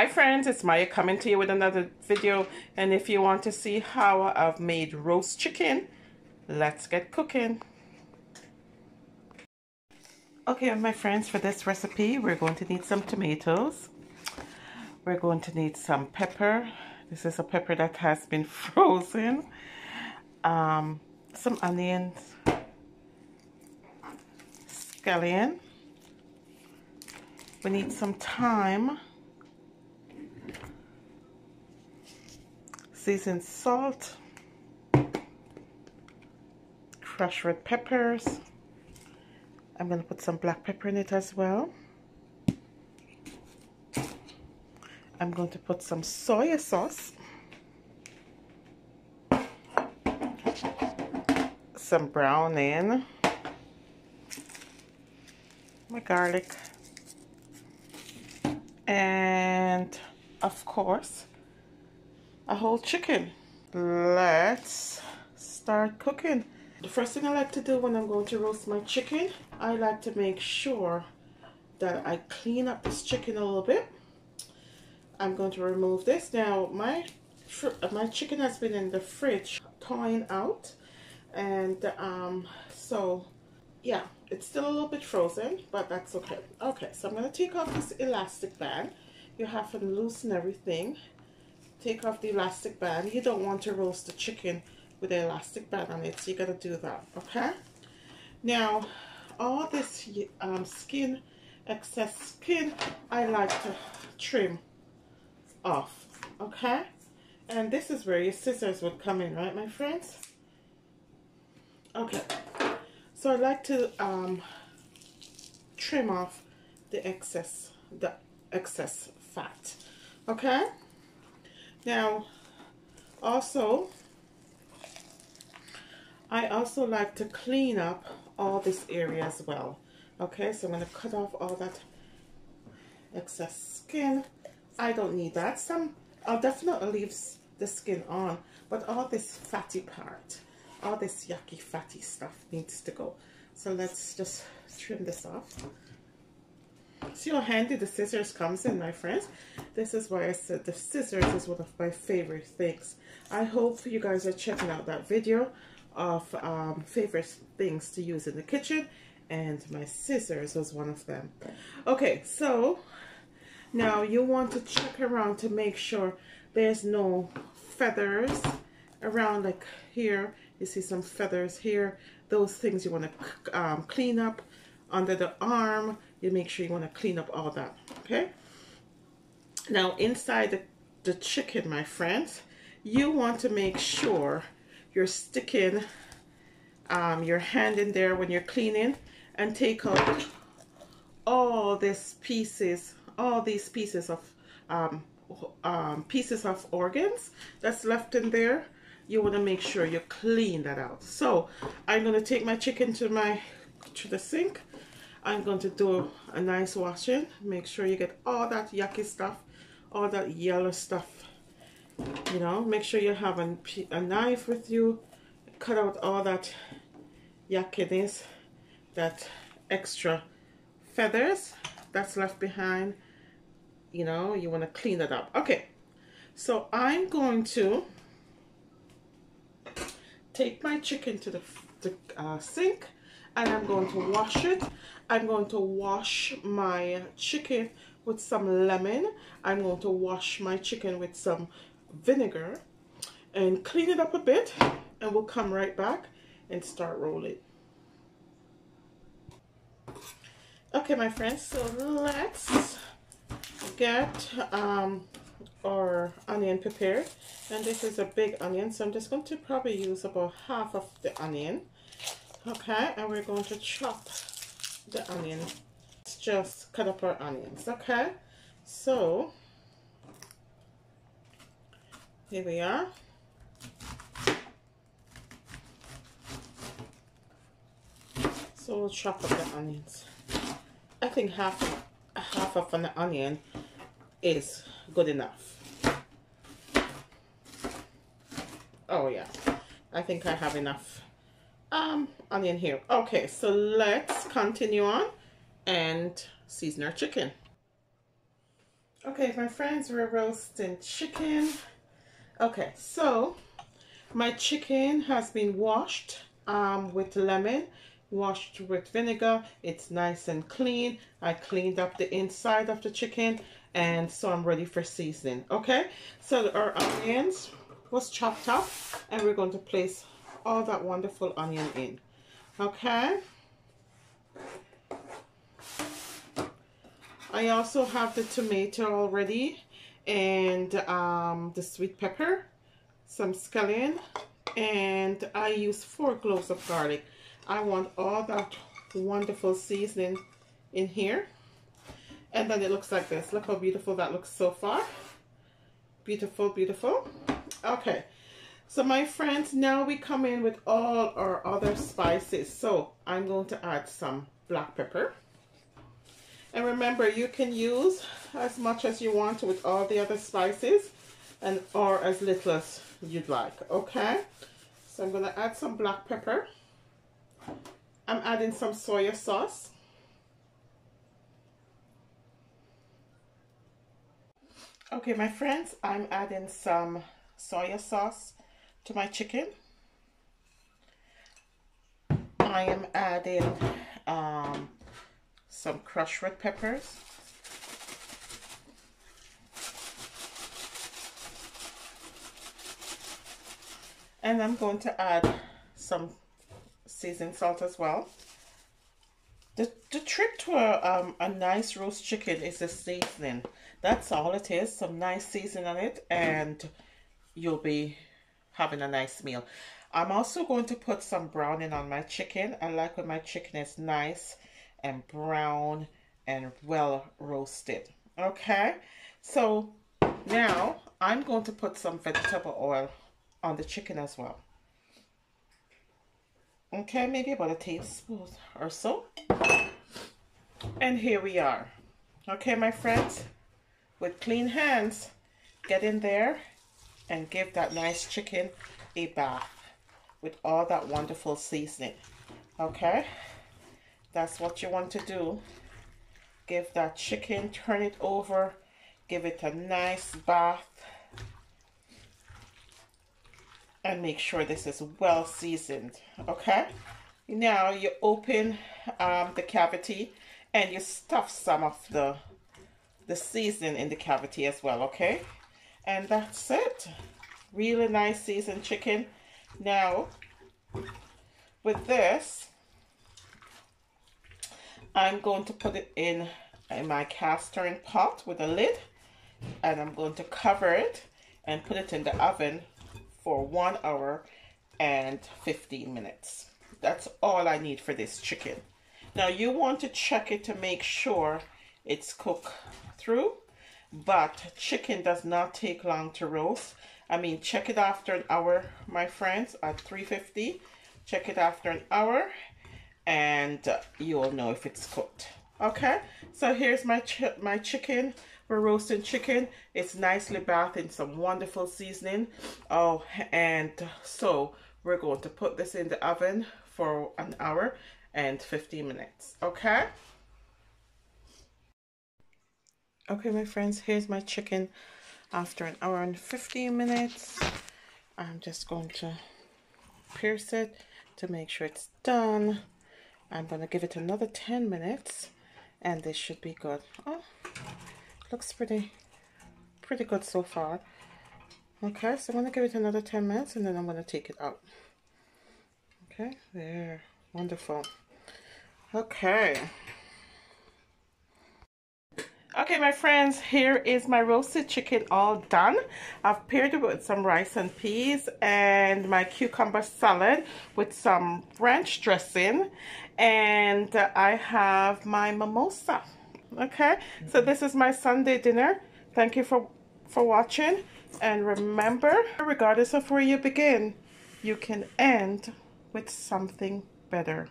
Hi friends, it's Maya coming to you with another video, and if you want to see how I've made roast chicken, let's get cooking. Okay, my friends, for this recipe we're going to need some tomatoes. We're going to need some pepper. This is a pepper that has been frozen. Some onions, scallion. We need some thyme, seasoned salt, crushed red peppers. I'm going to put some black pepper in it as well. I'm going to put some soy sauce, some browning, my garlic, and of course a whole chicken. Let's start cooking. The first thing I like to do when I'm going to roast my chicken, I like to make sure that I clean up this chicken a little bit. I'm going to remove this. Now my chicken has been in the fridge thawing out, and so yeah, it's still a little bit frozen, but that's okay. Okay, so I'm going to take off this elastic band. You have to loosen everything. Take off the elastic band. You don't want to roast the chicken with the elastic band on it, so you got to do that. Okay, now all this skin, excess skin, I like to trim off. Okay, and this is where your scissors would come in, right, my friends? Okay, so I like to trim off the excess fat. Okay, now also I also like to clean up all this area as well. Okay, so I'm going to cut off all that excess skin. I don't need that. I'll definitely leave the skin on, but all this fatty part, all this yucky fatty stuff needs to go. So let's just trim this off. See how handy the scissors comes in, my friends. This is why I said the scissors is one of my favorite things. I hope you guys are checking out that video of favorite things to use in the kitchen, and my scissors was one of them. Okay, so now you want to check around to make sure there's no feathers around. Like here, you see some feathers here. Those things you want to clean up. Under the arm, you make sure you want to clean up all that. Okay, now inside the chicken, my friends, you want to make sure you're sticking your hand in there when you're cleaning and take out all these pieces of organs that's left in there. You want to make sure you clean that out. So I'm going to take my chicken to the sink. I'm going to do a nice washing. Make sure you get all that yucky stuff, all that yellow stuff. You know, make sure you have a knife with you. Cut out all that yuckiness, that extra feathers that's left behind. You know, you want to clean it up. Okay, so I'm going to take my chicken to the sink, and I'm going to wash it. I'm going to wash my chicken with some lemon. I'm going to wash my chicken with some vinegar and clean it up a bit, and we'll come right back and start rolling. Okay, my friends, so let's get our onion prepared. And this is a big onion, so I'm just going to probably use about half of the onion. Okay, and we're going to chop the onion. Let's just cut up our onions. Okay, so here we are. So we'll chop up the onions. I think half of an onion is good enough. Oh yeah, I think I have enough onion here. Okay, so let's continue on and season our chicken. Okay, my friends, we're roasting chicken. Okay, so my chicken has been washed with lemon, washed with vinegar. It's nice and clean. I cleaned up the inside of the chicken, and so I'm ready for seasoning. Okay, so our onions was chopped up, and we're going to place all that wonderful onion in. Okay. I also have the tomato already, and the sweet pepper, some scallion, and I use 4 cloves of garlic. I want all that wonderful seasoning in here. And then it looks like this. Look how beautiful that looks so far. Beautiful, beautiful. Okay, so my friends, now we come in with all our other spices. So I'm going to add some black pepper. And remember, you can use as much as you want with all the other spices, and or as little as you'd like. Okay, so I'm going to add some black pepper. I'm adding some soy sauce. Okay, my friends, I'm adding some soy sauce to my chicken. I am adding some crushed red peppers. And I'm going to add some seasoned salt as well. The trick to a nice roast chicken is the seasoning. That's all it is. Some nice seasoning on it, and you'll be having a nice meal. I'm also going to put some browning on my chicken. I like when my chicken is nice and brown and well roasted. Okay, so now I'm going to put some vegetable oil on the chicken as well. Okay, maybe about a tablespoon or so. And here we are. Okay, my friends, with clean hands, get in there and give that nice chicken a bath with all that wonderful seasoning. Okay, that's what you want to do. Give that chicken, turn it over, give it a nice bath, and make sure this is well seasoned. Okay, now you open the cavity and you stuff some of the seasoning in the cavity as well. Okay, and that's it. Really nice seasoned chicken. Now with this, I'm going to put it in my cast iron pot with a lid, and I'm going to cover it and put it in the oven for 1 hour and 15 minutes. That's all I need for this chicken. Now you want to check it to make sure it's cooked through, but chicken does not take long to roast. I mean, check it after an hour, my friends, at 350. Check it after an hour and you'll know if it's cooked. Okay, so here's my chicken. We're roasting chicken. It's nicely bathed in some wonderful seasoning. Oh, and so we're going to put this in the oven for 1 hour and 15 minutes. Okay. Okay, my friends, here's my chicken after 1 hour and 15 minutes. I'm just going to pierce it to make sure it's done. I'm going to give it another 10 minutes and this should be good. Oh, looks pretty good so far. Okay, so I'm going to give it another 10 minutes and then I'm going to take it out. Okay, there. Wonderful. Okay. Okay, my friends, here is my roasted chicken all done. I've paired it with some rice and peas and my cucumber salad with some ranch dressing, and I have my mimosa. Okay, so this is my Sunday dinner. Thank you for watching, and remember, regardless of where you begin, you can end with something better.